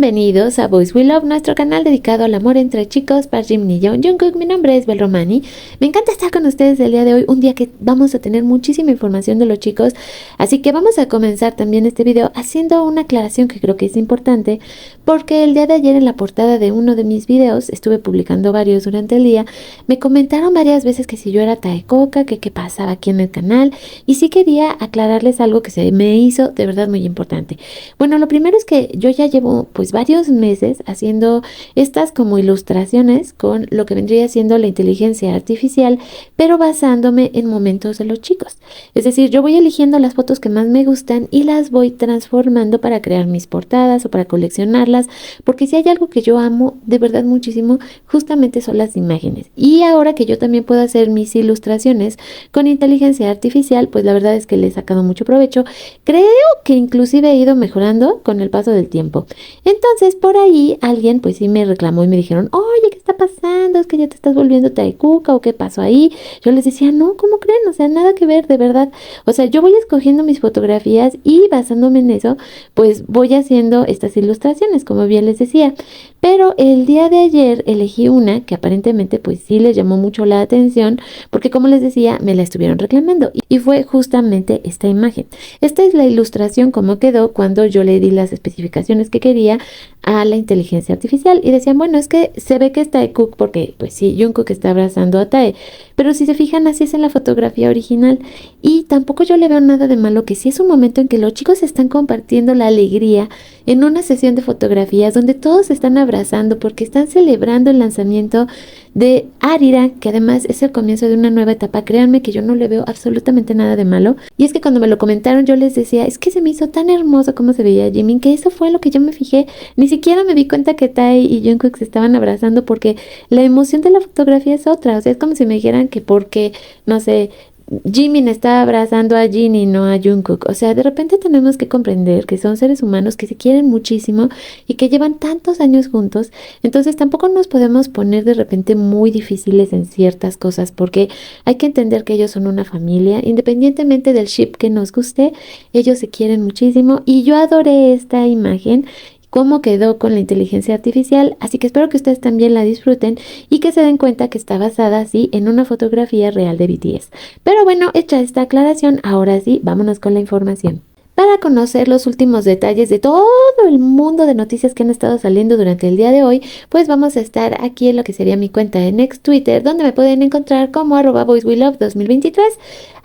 Bienvenidos a Boys We Love, nuestro canal dedicado al amor entre chicos, para Jimin y Jungkook. Mi nombre es Bel Romani. Me encanta estar con ustedes el día de hoy, un día que vamos a tener muchísima información de los chicos, así que vamos a comenzar también este video haciendo una aclaración que creo que es importante, porque el día de ayer en la portada de uno de mis videos, estuve publicando varios durante el día, me comentaron varias veces que si yo era Taekoka, que qué pasaba aquí en el canal, y sí quería aclararles algo que se me hizo de verdad muy importante. Bueno, lo primero es que yo ya llevo pues varios meses haciendo estas como ilustraciones con lo que vendría siendo la inteligencia artificial, pero basándome en momentos de los chicos. Es decir, yo voy eligiendo las fotos que más me gustan y las voy transformando para crear mis portadas o para coleccionarlas, porque si hay algo que yo amo de verdad muchísimo, justamente son las imágenes. Y ahora que yo también puedo hacer mis ilustraciones con inteligencia artificial, pues la verdad es que le he sacado mucho provecho. Creo que inclusive he ido mejorando con el paso del tiempo. Entonces por ahí alguien pues sí me reclamó y me dijeron, oye, ¿qué está pasando? ¿Es que ya te estás volviendo Taekoka o qué pasó ahí? Yo les decía, no, ¿cómo creen? O sea, nada que ver, de verdad. O sea, yo voy escogiendo mis fotografías y basándome en eso, pues voy haciendo estas ilustraciones, como bien les decía. Pero el día de ayer elegí una que aparentemente pues sí les llamó mucho la atención, porque como les decía, me la estuvieron reclamando y fue justamente esta imagen. Esta es la ilustración como quedó cuando yo le di las especificaciones que quería a la inteligencia artificial y decían, bueno, es que se ve que es Taekook porque pues sí, Jungkook está abrazando a Tae, pero si se fijan así es en la fotografía original y tampoco yo le veo nada de malo, que sí es un momento en que los chicos están compartiendo la alegría en una sesión de fotografías donde todos se están abrazando porque están celebrando el lanzamiento de Arirang, que además es el comienzo de una nueva etapa. Créanme que yo no le veo absolutamente nada de malo. Y es que cuando me lo comentaron yo les decía, es que se me hizo tan hermoso cómo se veía Jimin, que eso fue lo que yo me fijé. Ni siquiera me di cuenta que Tae y Jungkook se estaban abrazando porque la emoción de la fotografía es otra. O sea, es como si me dijeran que porque, no sé, Jimin está abrazando a Jin y no a Jungkook. O sea, de repente tenemos que comprender que son seres humanos que se quieren muchísimo y que llevan tantos años juntos. Entonces tampoco nos podemos poner de repente muy difíciles en ciertas cosas, porque hay que entender que ellos son una familia. Independientemente del ship que nos guste, ellos se quieren muchísimo y yo adoré esta imagen, cómo quedó con la inteligencia artificial, así que espero que ustedes también la disfruten y que se den cuenta que está basada así en una fotografía real de BTS. Pero bueno, hecha esta aclaración, ahora sí, vámonos con la información. Para conocer los últimos detalles de todo el mundo de noticias que han estado saliendo durante el día de hoy, pues vamos a estar aquí en lo que sería mi cuenta en ex Twitter, donde me pueden encontrar como @boyswelove2023.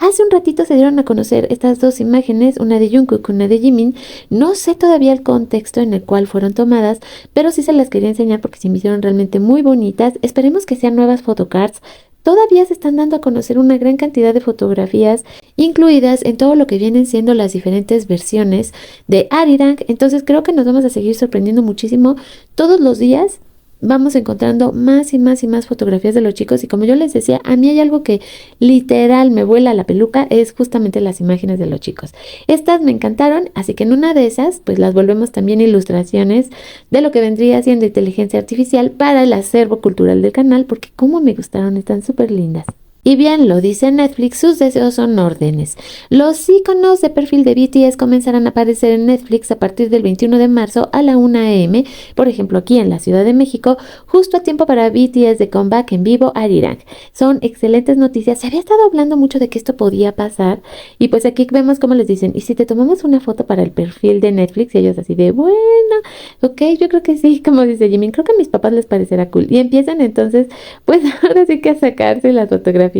Hace un ratito se dieron a conocer estas dos imágenes, una de Jungkook, una de Jimin. No sé todavía el contexto en el cual fueron tomadas, pero sí se las quería enseñar porque se me hicieron realmente muy bonitas. Esperemos que sean nuevas photocards. Todavía se están dando a conocer una gran cantidad de fotografías incluidas en todo lo que vienen siendo las diferentes versiones de Arirang. Entonces creo que nos vamos a seguir sorprendiendo muchísimo todos los días. Vamos encontrando más y más y más fotografías de los chicos y como yo les decía, a mí hay algo que literal me vuela la peluca, es justamente las imágenes de los chicos. Estas me encantaron, así que en una de esas pues las volvemos también ilustraciones de lo que vendría siendo inteligencia artificial para el acervo cultural del canal, porque como me gustaron, están súper lindas. Y bien lo dice Netflix, sus deseos son órdenes. Los iconos de perfil de BTS comenzarán a aparecer en Netflix a partir del 21 de marzo a la 1 a.m., por ejemplo aquí en la Ciudad de México, justo a tiempo para BTS de comeback en vivo a Arirang. Son excelentes noticias. Se había estado hablando mucho de que esto podía pasar y pues aquí vemos cómo les dicen, y si te tomamos una foto para el perfil de Netflix, y ellos así de, bueno, ok, yo creo que sí, como dice Jimin, creo que a mis papás les parecerá cool. Y empiezan entonces, pues ahora sí que a sacarse las fotografías.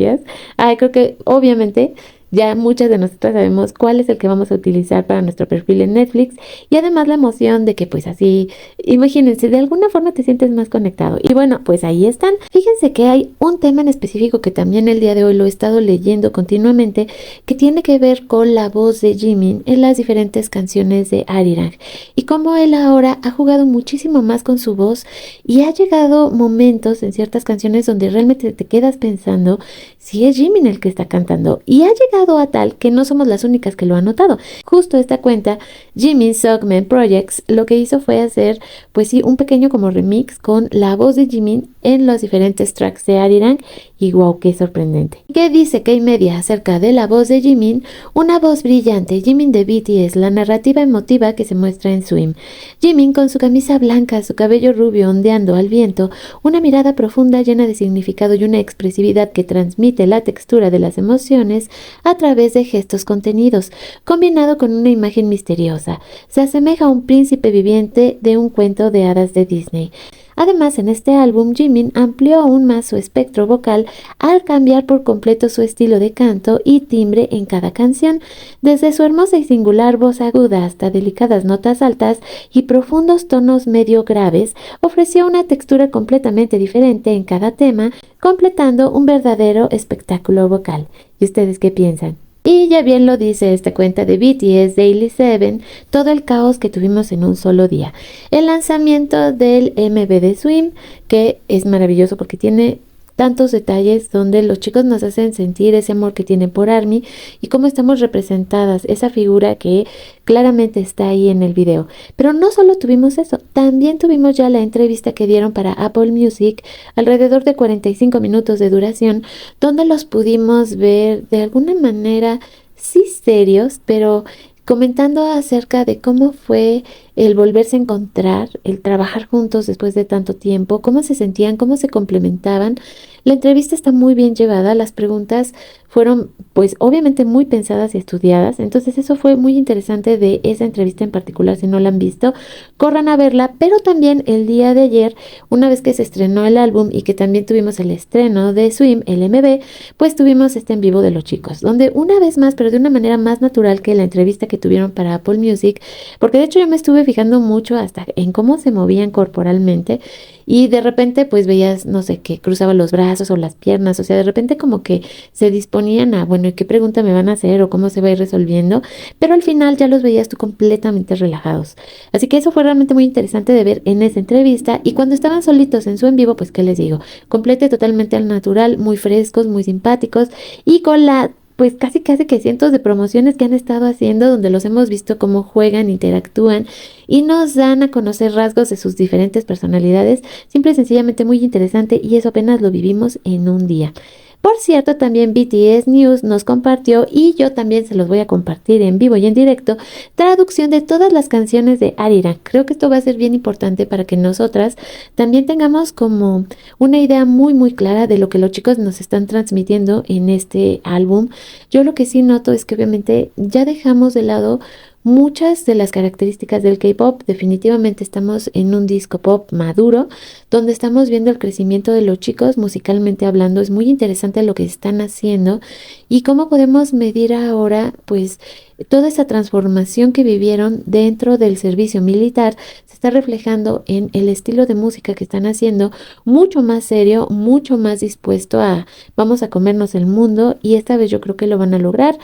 Ay, creo que obviamente ya muchas de nosotras sabemos cuál es el que vamos a utilizar para nuestro perfil en Netflix y además la emoción de que pues así, imagínense, de alguna forma te sientes más conectado. Y bueno, pues ahí están. Fíjense que hay un tema en específico que también el día de hoy lo he estado leyendo continuamente, que tiene que ver con la voz de Jimin en las diferentes canciones de Arirang y cómo él ahora ha jugado muchísimo más con su voz y ha llegado momentos en ciertas canciones donde realmente te quedas pensando si es Jimin el que está cantando, y ha llegado llegado a tal que no somos las únicas que lo han notado. Justo esta cuenta, Jimin Seokman Projects, lo que hizo fue hacer, pues sí, un pequeño como remix con la voz de Jimin en los diferentes tracks de Arirang y wow, qué sorprendente. ¿Qué dice K-Media acerca de la voz de Jimin? Una voz brillante, Jimin de BTS, la narrativa emotiva que se muestra en Swim. Jimin con su camisa blanca, su cabello rubio ondeando al viento, una mirada profunda llena de significado y una expresividad que transmite la textura de las emociones a través de gestos contenidos, combinado con una imagen misteriosa. Se asemeja a un príncipe viviente de un cuento de hadas de Disney. Además, en este álbum, Jimin amplió aún más su espectro vocal al cambiar por completo su estilo de canto y timbre en cada canción, desde su hermosa y singular voz aguda hasta delicadas notas altas y profundos tonos medio graves, ofreció una textura completamente diferente en cada tema, completando un verdadero espectáculo vocal. ¿Y ustedes qué piensan? Y ya bien lo dice esta cuenta de BTS Daily 7, todo el caos que tuvimos en un solo día. El lanzamiento del MV de Swim, que es maravilloso porque tiene tantos detalles donde los chicos nos hacen sentir ese amor que tienen por ARMY y cómo estamos representadas, esa figura que claramente está ahí en el video. Pero no solo tuvimos eso, también tuvimos ya la entrevista que dieron para Apple Music, alrededor de 45 minutos de duración, donde los pudimos ver de alguna manera sí serios, pero comentando acerca de cómo fue el volverse a encontrar, el trabajar juntos después de tanto tiempo, cómo se sentían, cómo se complementaban. La entrevista está muy bien llevada, las preguntas fueron pues obviamente muy pensadas y estudiadas, entonces eso fue muy interesante de esa entrevista en particular. Si no la han visto, corran a verla. Pero también el día de ayer, una vez que se estrenó el álbum y que también tuvimos el estreno de Swim, el MV, pues tuvimos este en vivo de los chicos, donde una vez más, pero de una manera más natural que la entrevista que tuvieron para Apple Music, porque de hecho yo me estuve fijando mucho hasta en cómo se movían corporalmente y de repente pues veías, no sé, que cruzaban los brazos o las piernas, o sea, de repente como que se disponían a, bueno, ¿y qué pregunta me van a hacer o cómo se va a ir resolviendo? Pero al final ya los veías tú completamente relajados. Así que eso fue realmente muy interesante de ver en esa entrevista. Y cuando estaban solitos en su en vivo, pues, ¿qué les digo? Complete totalmente al natural, muy frescos, muy simpáticos y con la pues casi que cientos de promociones que han estado haciendo, donde los hemos visto cómo juegan, interactúan y nos dan a conocer rasgos de sus diferentes personalidades, simple y sencillamente muy interesante, y eso apenas lo vivimos en un día. Por cierto, también BTS News nos compartió, y yo también se los voy a compartir en vivo y en directo, traducción de todas las canciones de Arirang. Creo que esto va a ser bien importante para que nosotras también tengamos como una idea muy clara de lo que los chicos nos están transmitiendo en este álbum. Yo lo que sí noto es que obviamente ya dejamos de lado muchas de las características del K-pop. Definitivamente estamos en un disco pop maduro, donde estamos viendo el crecimiento de los chicos musicalmente hablando. Es muy interesante lo que están haciendo y cómo podemos medir ahora pues toda esa transformación que vivieron dentro del servicio militar. Se está reflejando en el estilo de música que están haciendo, mucho más serio, mucho más dispuesto a vamos a comernos el mundo, y esta vez yo creo que lo van a lograr.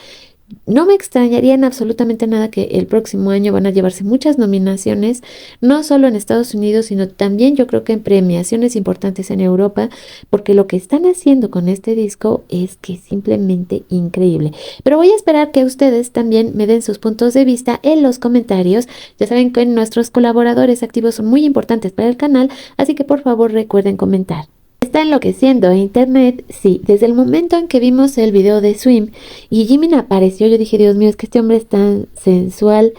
No me extrañaría en absolutamente nada que el próximo año van a llevarse muchas nominaciones, no solo en Estados Unidos, sino también yo creo que en premiaciones importantes en Europa, porque lo que están haciendo con este disco es que es simplemente increíble. Pero voy a esperar que ustedes también me den sus puntos de vista en los comentarios. Ya saben que nuestros colaboradores activos son muy importantes para el canal, así que por favor recuerden comentar. Está enloqueciendo internet. Sí, desde el momento en que vimos el video de Swim y Jimin apareció, yo dije, Dios mío, es que este hombre es tan sensual,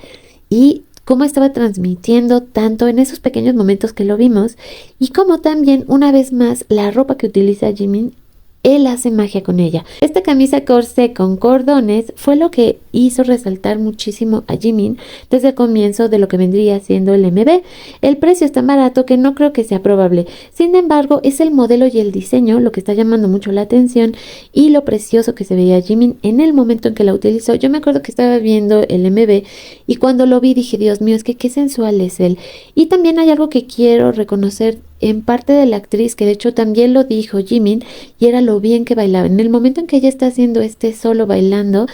y cómo estaba transmitiendo tanto en esos pequeños momentos que lo vimos, y cómo también una vez más la ropa que utiliza Jimin, él hace magia con ella. Esta camisa corsé con cordones fue lo que hizo resaltar muchísimo a Jimin desde el comienzo de lo que vendría siendo el MV. El precio es tan barato que no creo que sea probable. Sin embargo, es el modelo y el diseño lo que está llamando mucho la atención, y lo precioso que se veía Jimin en el momento en que la utilizó. Yo me acuerdo que estaba viendo el MV y cuando lo vi dije, Dios mío, es que qué sensual es él. Y también hay algo que quiero reconocer en parte de la actriz, que de hecho también lo dijo Jimin, y era lo bien que bailaba. En el momento en que ella está haciendo este solo bailando,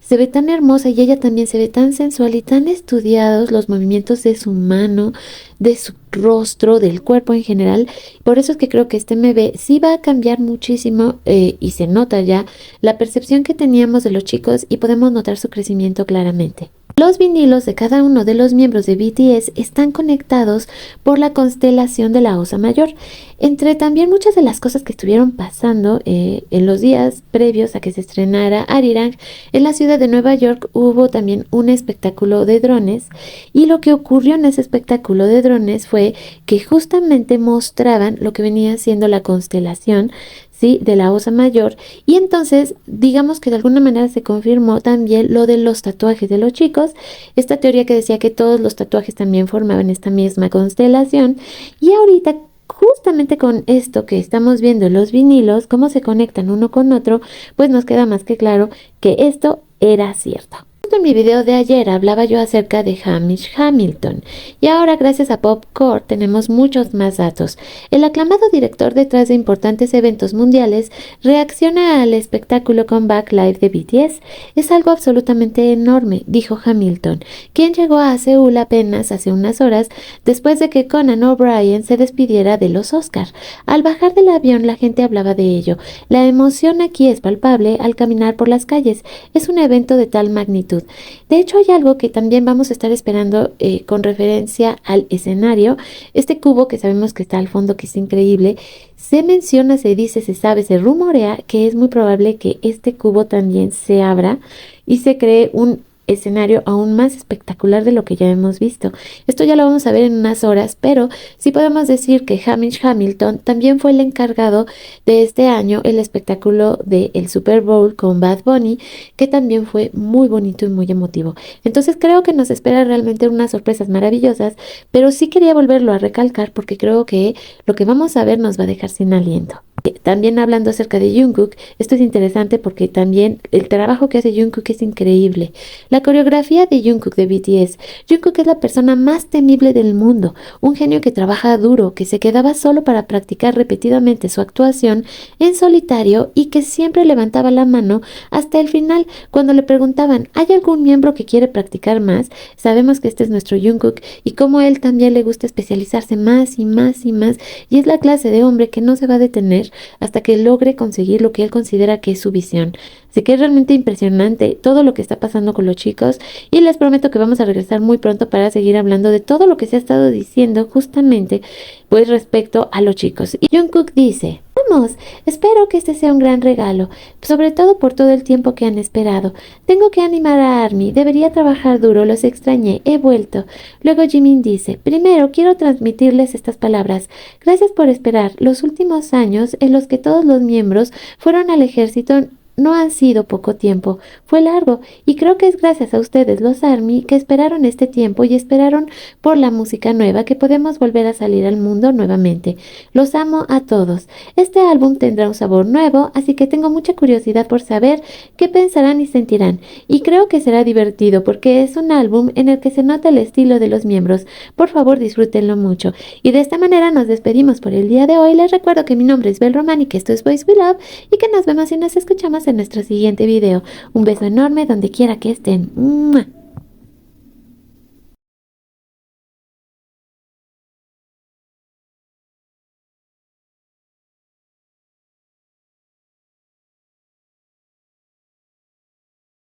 se ve tan hermosa y ella también se ve tan sensual y tan estudiados los movimientos de su mano, de su rostro, del cuerpo en general. Por eso es que creo que este MV sí va a cambiar muchísimo y se nota ya la percepción que teníamos de los chicos y podemos notar su crecimiento claramente. Los vinilos de cada uno de los miembros de BTS están conectados por la constelación de la Osa Mayor. Entre también muchas de las cosas que estuvieron pasando en los días previos a que se estrenara Arirang, en la ciudad de Nueva York hubo también un espectáculo de drones y lo que ocurrió en ese espectáculo de drones fue que justamente mostraban lo que venía siendo la constelación, ¿sí?, de la Osa Mayor, y entonces digamos que de alguna manera se confirmó también lo de los tatuajes de los chicos, esta teoría que decía que todos los tatuajes también formaban esta misma constelación, y ahorita justamente con esto que estamos viendo los vinilos, cómo se conectan uno con otro, pues nos queda más que claro que esto era cierto. En mi video de ayer hablaba yo acerca de Hamish Hamilton y ahora gracias a Popcore tenemos muchos más datos. El aclamado director detrás de importantes eventos mundiales reacciona al espectáculo Comeback Live de BTS. Es algo absolutamente enorme, dijo Hamilton, quien llegó a Seúl apenas hace unas horas después de que Conan O'Brien se despidiera de los Oscar. Al bajar del avión la gente hablaba de ello. La emoción aquí es palpable al caminar por las calles. Es un evento de tal magnitud. De hecho, hay algo que también vamos a estar esperando con referencia al escenario. Este cubo que sabemos que está al fondo, que es increíble, se menciona, se dice, se sabe, se rumorea que es muy probable que este cubo también se abra y se cree un escenario aún más espectacular de lo que ya hemos visto. Esto ya lo vamos a ver en unas horas, pero sí podemos decir que Hamish Hamilton también fue el encargado de este año el espectáculo del Super Bowl con Bad Bunny, que también fue muy bonito y muy emotivo. Entonces creo que nos espera realmente unas sorpresas maravillosas, pero sí quería volverlo a recalcar porque creo que lo que vamos a ver nos va a dejar sin aliento. También hablando acerca de Jungkook, esto es interesante porque también el trabajo que hace Jungkook es increíble. La coreografía de Jungkook de BTS. Jungkook es la persona más temible del mundo, un genio que trabaja duro, que se quedaba solo para practicar repetidamente su actuación en solitario y que siempre levantaba la mano hasta el final cuando le preguntaban, ¿hay algún miembro que quiere practicar más? Sabemos que este es nuestro Jungkook y como a él también le gusta especializarse más y más y más, y es la clase de hombre que no se va a detener hasta que logre conseguir lo que él considera que es su visión. Así que es realmente impresionante todo lo que está pasando con los chicos y les prometo que vamos a regresar muy pronto para seguir hablando de todo lo que se ha estado diciendo justamente pues respecto a los chicos. Y Jungkook dice: vamos, espero que este sea un gran regalo, sobre todo por todo el tiempo que han esperado. Tengo que animar a ARMY, debería trabajar duro, los extrañé, he vuelto. Luego Jimin dice: primero quiero transmitirles estas palabras. Gracias por esperar. Los últimos años en los que todos los miembros fueron al ejército no han sido poco tiempo, fue largo, y creo que es gracias a ustedes, los ARMY, que esperaron este tiempo y esperaron por la música nueva que podemos volver a salir al mundo nuevamente. Los amo a todos. Este álbum tendrá un sabor nuevo, así que tengo mucha curiosidad por saber qué pensarán y sentirán, y creo que será divertido porque es un álbum en el que se nota el estilo de los miembros. Por favor, disfrútenlo mucho. Y de esta manera nos despedimos por el día de hoy. Les recuerdo que mi nombre es Bel Romani, que esto es Boys We Love, y que nos vemos y nos escuchamos en nuestro siguiente video. Un beso enorme donde quiera que estén. ¡Mua!